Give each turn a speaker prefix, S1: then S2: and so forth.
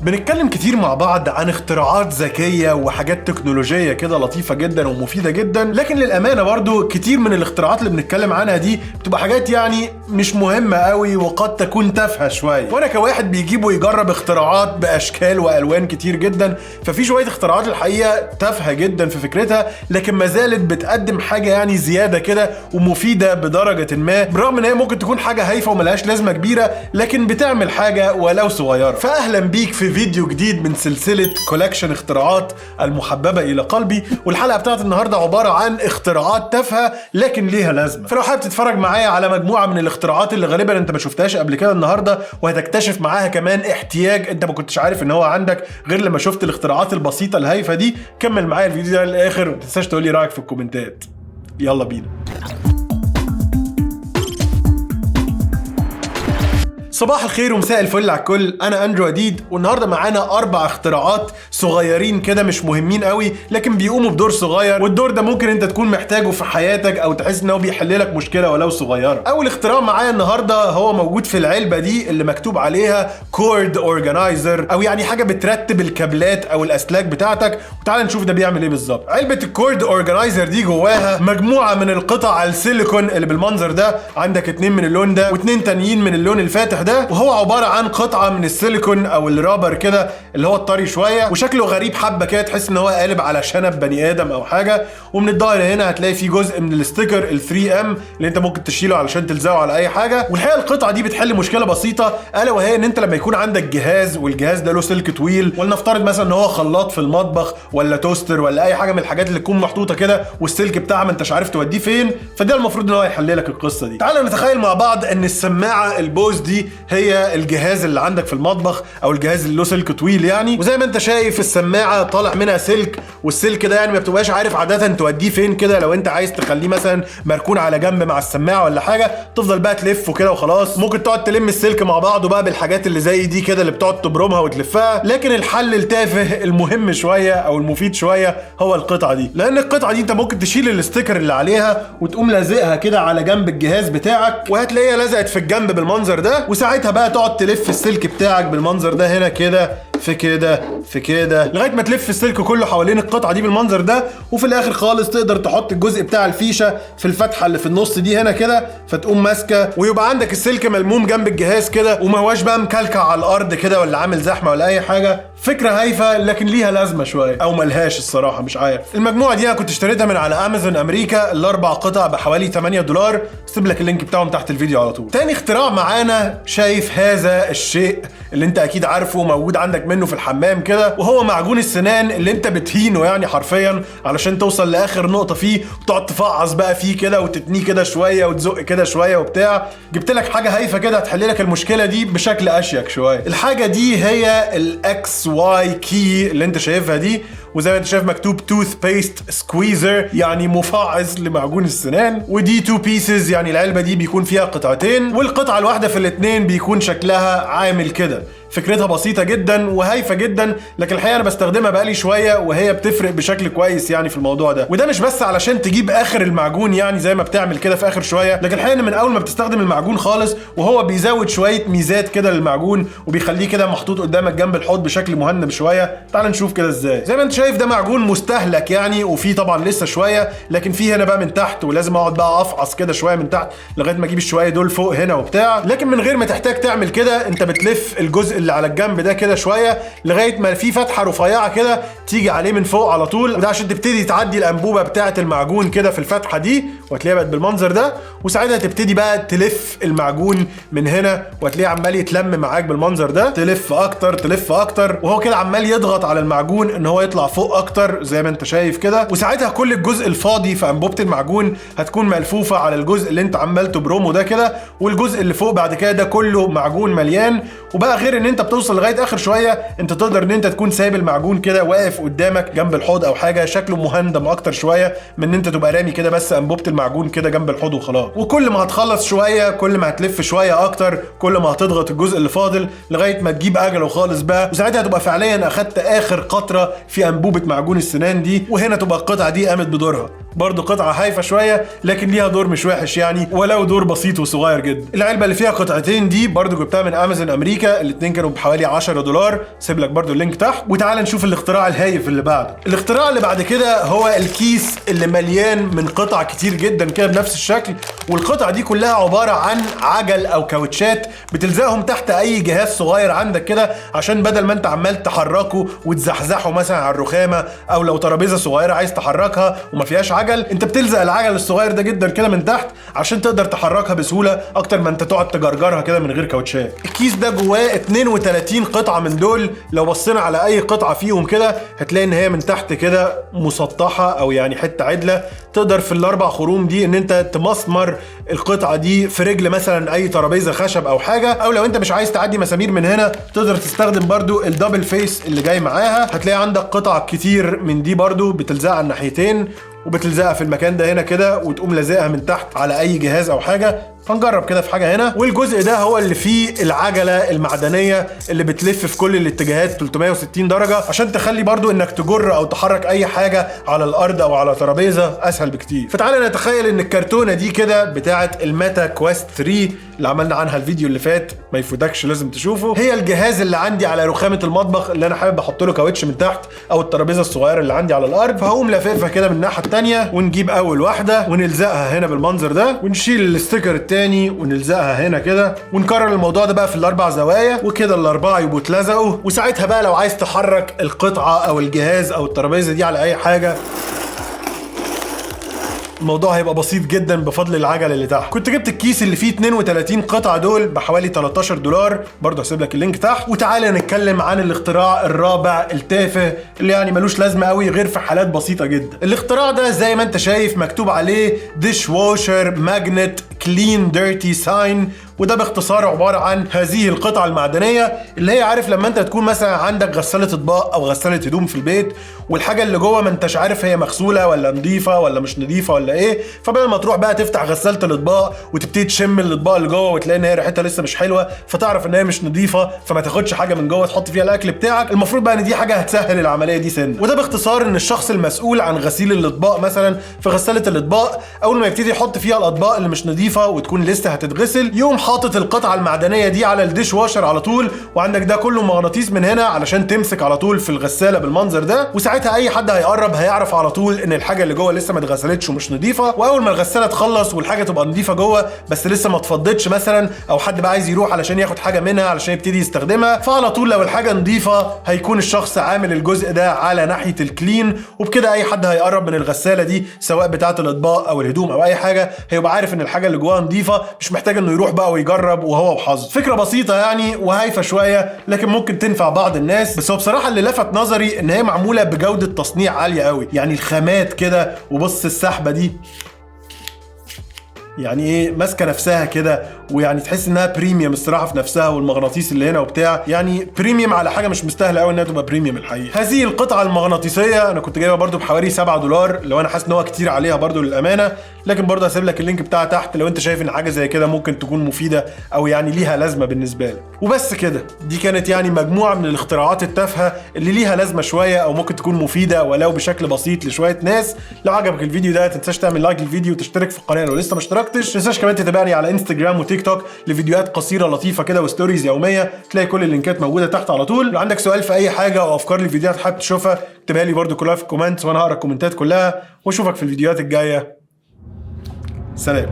S1: بنتكلم كتير مع بعض عن اختراعات ذكية وحاجات تكنولوجية كده لطيفة جدا ومفيدة جدا، لكن للأمانة برضو كتير من الاختراعات اللي بنتكلم عنها دي بتبقى حاجات يعني مش مهمة قوي وقد تكون تافهة شوية. وانا كواحد بيجيب ويجرب اختراعات بأشكال وألوان كتير جدا، ففي شوية اختراعات الحقيقة تافهة جدا في فكرتها، لكن ما زالت بتقدم حاجة يعني زيادة كده ومفيدة بدرجة ما، برغم ان هي ممكن تكون حاجة هايفة وملهاش لازمة كبيرة، لكن بتعمل حاجة ولو صغيرة. فأهلا بيك في فيديو جديد من سلسلة كولكشن اختراعات المحببة إلى قلبي، والحلقة بتاعت النهاردة عبارة عن اختراعات تافهة لكن ليها لازمة. فلو حابب تتفرج معايا على مجموعة من الاختراعات اللي غالبا انت ما شفتهاش قبل كده النهاردة، وهتكتشف معاها كمان احتياج انت ما كنتش عارف ان هو عندك غير لما شفت الاختراعات البسيطة الهايفة دي، كمل معايا الفيديو ده للآخر وما تنساش تقول لي رأيك في الكومنتات. يلا بينا. صباح الخير ومساء الفل على الكل، انا اندرو اديد، والنهارده معانا 4 اختراعات صغيرين كده مش مهمين قوي لكن بيقوموا بدور صغير، والدور ده ممكن انت تكون محتاجه في حياتك او تحس انه بيحل لك مشكله ولو صغيره. اول اختراع معايا النهارده هو موجود في العلبه دي اللي مكتوب عليها كورد اورجانيزر، او يعني حاجه بترتب الكابلات او الاسلاك بتاعتك، وتعال نشوف ده بيعمل ايه بالظبط. علبه الكورد اورجانيزر دي جواها مجموعه من القطع السيليكون اللي بالمنظر ده، عندك 2 من اللون ده و2 تانيين من اللون الفاتح ده، وهو عباره عن قطعه من السيليكون او الرابر كده اللي هو الطري شويه، وشكله غريب حبه كده، تحس ان هو قالب على شنب بني ادم او حاجه. ومن الظهر هنا هتلاقي فيه جزء من الستيكر ال3M اللي انت ممكن تشيله علشان تلزقه على اي حاجه. والحقيقه القطعه دي بتحل مشكله بسيطه، الا وهي ان انت لما يكون عندك جهاز والجهاز ده له سلك طويل، ولنفترض مثلا ان هو خلاط في المطبخ ولا توستر ولا اي حاجه من الحاجات اللي تكون محطوطه كده والسلك بتاعها ما انتش عارف توديه فين، فده المفروض ان هو يحل لك القصه دي. تعال نتخيل مع بعض ان السماعه البوز دي هي الجهاز اللي عندك في المطبخ او الجهاز اللي له سلك طويل يعني، وزي ما انت شايف السماعه طالع منها سلك، والسلك ده يعني ما بتبقاش عارف عاده توديه فين كده. لو انت عايز تخليه مثلا مركون على جنب مع السماعه ولا حاجه، تفضل بقى تلفه كده وخلاص. ممكن تقعد تلم السلك مع بعضه بقى بالحاجات اللي زي دي كده اللي بتقعد تبرمها وتلفها، لكن الحل التافه المهم شويه او المفيد شويه هو القطعه دي، لان القطعه دي انت ممكن تشيل الاستيكر اللي عليها وتقوم لازقها كده على جنب الجهاز بتاعك، وهتلاقيها لزقت في الجنب بالمنظر ده، وساعتها بقى تقعد تلف السلك بتاعك بالمنظر ده هنا كده في كده في كده لغايه ما تلف السلك كله حوالين القطعه دي بالمنظر ده، وفي الاخر خالص تقدر تحط الجزء بتاع الفيشه في الفتحه اللي في النص دي هنا كده، فتقوم ماسكه ويبقى عندك السلك ملموم جنب الجهاز كده، وما هواش بقى مكلكع على الارض كده ولا عامل زحمه ولا اي حاجه. فكره هايفه لكن ليها لازمه شويه، او ملهاش الصراحه مش عارف. المجموعه دي انا كنت اشتريتها من على امازون امريكا، ال4 قطع بحوالي $8، سيب لك اللينك بتاعهم تحت الفيديو على طول. تاني اختراع معانا، شايف هذا الشيء اللي انت اكيد عارفه موجود عندك منه في الحمام كده، وهو معجون السنان اللي انت بتهينه يعني حرفيا علشان توصل لاخر نقطه فيه، وتقعد تفعص بقى فيه كده وتتنيه كده شويه وتزق كده شويه وبتاع. جبت لك حاجه هايفه كده هتحل لك المشكله دي بشكل اشيك شويه. الحاجه دي هي الاكس واي كي اللي انت شايفها دي، وزي ما انت شايف مكتوب توث بيست سكويزر، يعني مفعص لمعجون السنان، ودي 2 بيسز، يعني العلبه دي بيكون فيها قطعتين، والقطعه الواحده في الاثنين بيكون شكلها عامل كده. فكرتها بسيطة جدا وهايفة جدا، لكن الحقيقة أنا بستخدمها بقالي شوية وهي بتفرق بشكل كويس يعني في الموضوع ده. وده مش بس علشان تجيب آخر المعجون يعني زي ما بتعمل كده في آخر شوية، لكن الحقيقة إن من أول ما بتستخدم المعجون خالص وهو بيزود شوية ميزات كده للمعجون، وبيخليه كده محطوط قدامك جنب الحوض بشكل مهنب شوية. تعال نشوف كده إزاي. زي ما أنت شايف ده معجون مستهلك يعني، وفيه طبعا لسه شوية، لكن فيه هنا بقى من تحت، ولازم أقعد بقى أفعص كده شوية من تحت لغاية ما أجيب الشوية دول فوق هنا وبتاع. لكن من غير ما تحتاج تعمل كده، أنت بتلف الجزء اللي على الجنب ده كده شويه لغايه ما في فتحه رفيعه كده تيجي عليه من فوق على طول، وده عشان تبتدي تعدي الانبوبه بتاعه المعجون كده في الفتحه دي، وهتلاقيها بقت بالمنظر ده. وساعتها تبتدي بقى تلف المعجون من هنا، وهتلاقيه عمال يتلم معاك بالمنظر ده، تلف اكتر تلف اكتر، وهو كده عمال يضغط على المعجون ان هو يطلع فوق اكتر زي ما انت شايف كده. وساعتها كل الجزء الفاضي في انبوبه المعجون هتكون ملفوفه على الجزء اللي انت عمال تبرمه ده كده، والجزء اللي فوق بعد كده ده كله معجون مليان. وبقى غير ان انت بتوصل لغايه اخر شويه، انت تقدر ان انت تكون سايب المعجون كده واقف قدامك جنب الحوض او حاجه، شكله مهندم اكتر شويه من ان انت تبقى رامي كده بس انبوبه المعجون كده جنب الحوض وخلاص. وكل ما هتخلص شويه، كل ما هتلف شويه اكتر، كل ما هتضغط الجزء اللي فاضل لغايه ما تجيب اجله خالص بقى، وساعتها هتبقى فعليا اخدت اخر قطره في انبوبه معجون السنان دي، وهنا تبقى القطعه دي قامت بدورها. برضو قطعة هايفة شوية لكن ليها دور مش وحش يعني، ولو دور بسيط وصغير جدا. العلبة اللي فيها قطعتين دي برضو جبتها من امازون امريكا، الاتنين كانوا بحوالي $10. سيب لك برضو اللينك تحت. وتعال نشوف الاختراع الهايف اللي بعده. الاختراع اللي بعد كده هو الكيس اللي مليان من قطع كتير جدا كده بنفس الشكل، والقطع دي كلها عبارة عن عجل او كاوتشات بتلزقهم تحت اي جهاز صغير عندك كده، عشان بدل ما انت عمال تحركه وتزحزحه مثلا على الرخامة، او لو ترابيزة صغيرة عايز تحركها وما فيهاش عجل، انت بتلزق العجل الصغير ده جدا كده من تحت عشان تقدر تحركها بسهولة اكتر ما انت تقعد تجرجرها كده من غير كاوتشات. الكيس ده جواه 32 قطعة من دول، لو بصينا على اي قطعة فيهم كده هتلاقي ان هي من تحت كده مسطحة او يعني حتة عدلة، تقدر في الاربع خروم دي ان انت تمسمر القطعة دي في رجل مثلا اي ترابيزة خشب او حاجة، او لو انت مش عايز تعدي مسامير من هنا تقدر تستخدم برضو الدبل فيس اللي جاي معاها. هتلاقي عندك قطع كتير من دي برضو بتلزقها على الناحيتين، وبتلزقها في المكان ده هنا كده، وتقوم لازقها من تحت على اي جهاز او حاجه. هنجرب كده في حاجه هنا. والجزء ده هو اللي فيه العجله المعدنيه اللي بتلف في كل الاتجاهات 360 درجه، عشان تخلي برضو انك تجر او تحرك اي حاجه على الارض او على ترابيزه اسهل بكتير. فتعالى نتخيل ان الكرتونه دي كده بتاعه الميتا كويست 3 اللي عملنا عنها الفيديو اللي فات، ما يفوتكش لازم تشوفه. هي الجهاز اللي عندي على رخامه المطبخ اللي انا حابب احط له كاوتش من تحت، او الترابيزه الصغيره اللي عندي على الارض. فهقوم لاففها كده من الناحيه الثانيه، ونجيب اول واحده ونلزقها هنا بالمنظر ده، ونشيل الاستيكر الثاني ونلزقها هنا كده، ونكرر الموضوع ده بقى في الاربع زوايا، وكده الاربعه يبقوا اتلزقوا. وساعتها بقى لو عايز تحرك القطعه او الجهاز او الترابيزه دي على اي حاجه، الموضوع هيبقى بسيط جدا بفضل العجل اللي تحت. كنت جبت الكيس اللي فيه 32 قطعه دول بحوالي $13، برضه هسيب لك اللينك تحت. وتعالى نتكلم عن الاختراع الرابع التافه اللي يعني ملوش لازمه قوي غير في حالات بسيطه جدا. الاختراع ده زي ما انت شايف مكتوب عليه ديش واشر ماجنت كلين ديرتي ساين، وده باختصار عباره عن هذه القطعه المعدنيه اللي هي عارف لما انت تكون مثلا عندك غساله اطباق او غساله هدوم في البيت، والحاجه اللي جوه ما انتش عارف هي مغسوله ولا نظيفه ولا مش نظيفه ولا ايه، فبدل ما تروح بقى تفتح غساله الاطباق وتبتدي تشم الاطباق اللي جوه وتلاقي ان هي ريحتها لسه مش حلوه، فتعرف ان هي مش نظيفه، فما تاخدش حاجه من جوه تحط فيها الاكل بتاعك. المفروض بقى ان دي حاجه هتسهل العمليه دي سن. وده باختصار ان الشخص المسؤول عن غسيل الاطباق مثلا في غساله الاطباق، اول ما يبتدي يحط فيها الاطباق اللي مش نظيفه وتكون لسه هتتغسل، يقوم حاطط القطعه المعدنيه دي على الديش واشر على طول، وعندك ده كله مغناطيس من هنا علشان تمسك على طول في الغساله بالمنظر ده. وساعتها اي حد هيقرب هيعرف على طول ان الحاجه اللي جوه لسه ما اتغسلتش ومش نظيفه. واول ما الغساله تخلص والحاجه تبقى نظيفه جوه بس لسه ما اتفضتش مثلا، او حد بقى عايز يروح علشان ياخد حاجه منها علشان يبتدي يستخدمها، فعلى طول لو الحاجه نظيفه هيكون الشخص عامل الجزء ده على ناحيه الكلين، وبكده اي حد هيقرب من الغساله دي سواء بتاعه الاطباق او الهدوم او اي حاجه هيبقى عارف ان الحاجه اللي جواها نظيفه، مش محتاج انه يروح بقى ويجرب وهو وحظه. فكره بسيطه يعني وهايفه شويه لكن ممكن تنفع بعض الناس. بس هو بصراحه اللي لفت نظري ان هي معموله بجوده تصنيع عاليه قوي، يعني الخامات كده، وبص السحبه دي يعني ايه ماسكه نفسها كده، ويعني تحس انها بريميوم الصراحه في نفسها، والمغناطيس اللي هنا وبتاع يعني بريميوم على حاجه مش مستاهله قوي انها تبقى بريميوم الحقيقه. هذه القطعه المغناطيسيه انا كنت جايبها برده بحوالي $7، لو انا حاسس ان هو كتير عليها برده للامانه، لكن برده هسيب لك اللينك بتاعها تحت لو انت شايف ان حاجه زي كده ممكن تكون مفيده او يعني ليها لازمه بالنسبه لك. وبس كده، دي كانت يعني مجموعه من الاختراعات التافهه اللي ليها لازمه شويه او ممكن تكون مفيده ولو بشكل بسيط لشويه ناس. لو عجبك الفيديو ده تنساش تعمل لايك للفيديو وتشترك في القناه لو لسه ما اشتركتش. تنساش كمان تتابعني على انستجرام وتيك توك لفيديوهات قصيره لطيفه كده وستوريز يوميه، تلاقي كل اللينكات موجوده تحت على طول. لو عندك سؤال في اي حاجه او افكار لفيديوهات حابب تشوفها اكتبها لي برده كلها في الكومنتس وانا هقرا الكومنتات كلها، واشوفك في الفيديوهات الجايه. سلام.